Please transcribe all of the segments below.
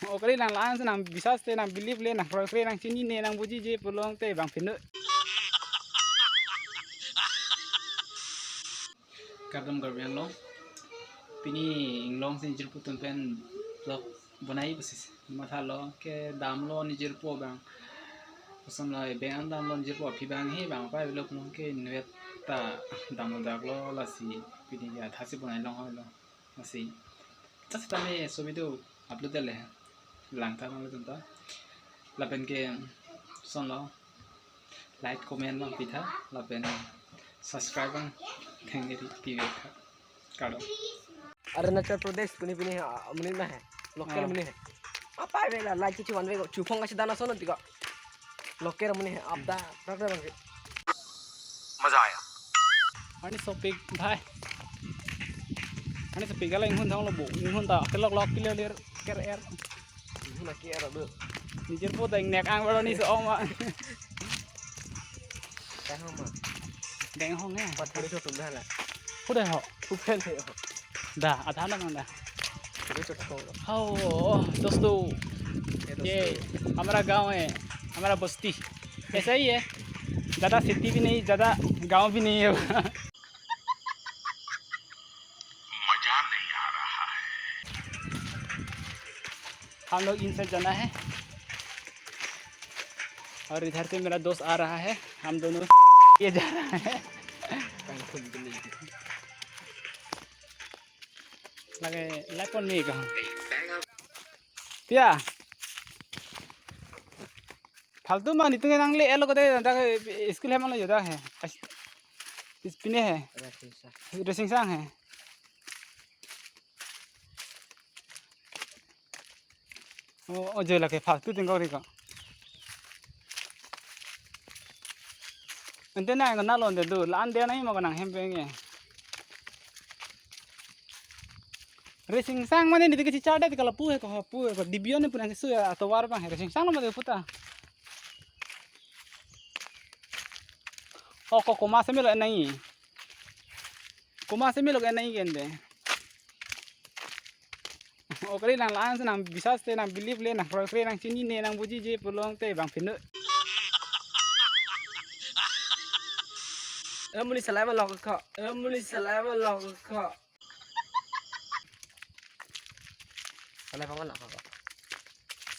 Okey nang laan nang bisa ste nang believe le nang proyek nang sini ne nang buji je pulong te bang pinu. Kardam garbian long. Pini inglong se nijir putun pen blog bunai basis. Matha lo ke dam lo nijir po bang. Pasam la bang dam lo nijir po pi bang he bang pa blog long ke nuet ta dam lo dak lo lasi pini ya thasi bunai long ho lo lasi. Just tame so video upload le langta lo tunta. Lapen ke son lo like comment lo pitha lapen subscribe bang thank you TV का काढो अरुणाचल प्रदेश कुनी पिनी मुनी ना है local मुनी है apa bela like ci wan wego cupong kasih dana sono tiga loker मुनी है आप दा problem है मजा आया अनि सोपिक भाई अनि सोपिक गला इंहुन थांग लो बो इंहुन ता के लok lok किलो लेर केर एर ना के एर दो निजर पो ता नेक आंग बड़ो नि सो मा काय हो मा Deng hong nghe. Bắt thằng đi cho tụi nó là. Phút đây họ. Phút phen thì họ. Dah, ada nak mana? Đi cho tụi nó. Oh, दोस्तों. ये हमारा गांव है, हमारा बस्ती. ऐसा ही है. ज़्यादा सिटी भी नहीं, ज़्यादा गांव भी नहीं है. मजा नहीं आ रहा है हम लोग इनसे जाना है. और इधर से मेरा दोस्त आ रहा है. हम दोनों ये जा रहा है. लगे लाइक नहीं कहाँ पिया फालतू मान इतने नंगले ये लोग तो स्कूल है मतलब ज़्यादा है इस पिने है रेसिंग सांग है ओ जो लगे फालतू टिंगो रिका अंते ना को ना लोन दे दो लान दे नहीं मगर नंग हम पेंगे रेसिंग सांग माने निते किसी चार्ट है कल पुए को डिबियो ने पुना सु तो वार बा है रेसिंग सांग मते पुता ओ को कोमा से मिलो नहीं कोमा से मिलो नहीं केंदे ओकरी नंग लान नंग विश्वास ते नंग बिलीव ले नंग प्रोयेक्ट नंग सिनी ने नंग बुजी जे पुलोंग ते बांग फिनु मुनी सलाइवा लॉक का मुनी सलाइवा लॉक का सलाइवा mana का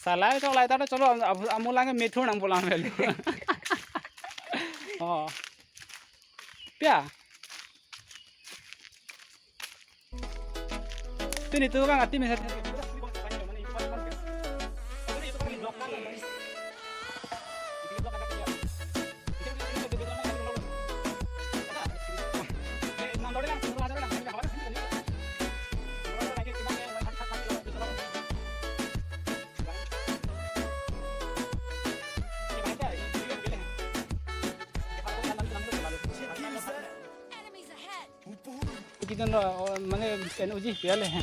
साला तो लाइता तो चलो अमुलांगे मेथुर नंग बोला मेले oh पिया tu ni tu bang ati mesat kita mana uji piala है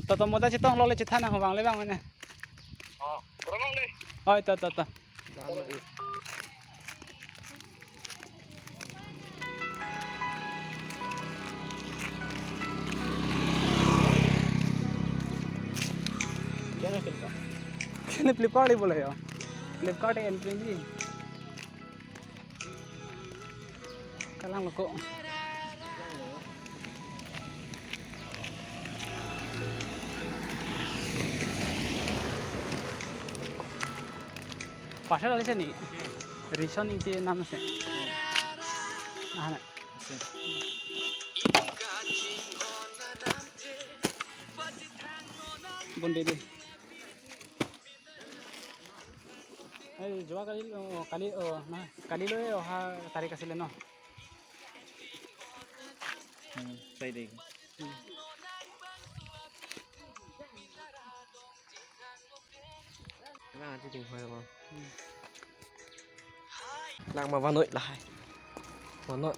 तो मोदा चितों लो ले चिथा ना हो बांग ले बांग मने ओय तो क्या फ्लिपकार्ट ही बोले हो फ्लिपकार्ट एंट्री जी kalang loko pasal kali sini Rison ini nama sih nah bunde deh jual kali lo ya tarik kasih leno सही देगी là chỉ tình hoài mà làng mà vào nội lại vào nội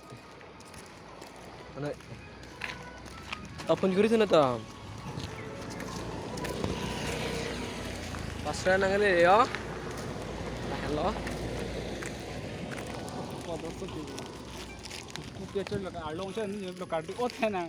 अपन घरी थे ना तो pastor नंगले यो hello เดี๋ยวจะหลอกลงเช่นหลอกการที่โอ๊ตแค่นั้น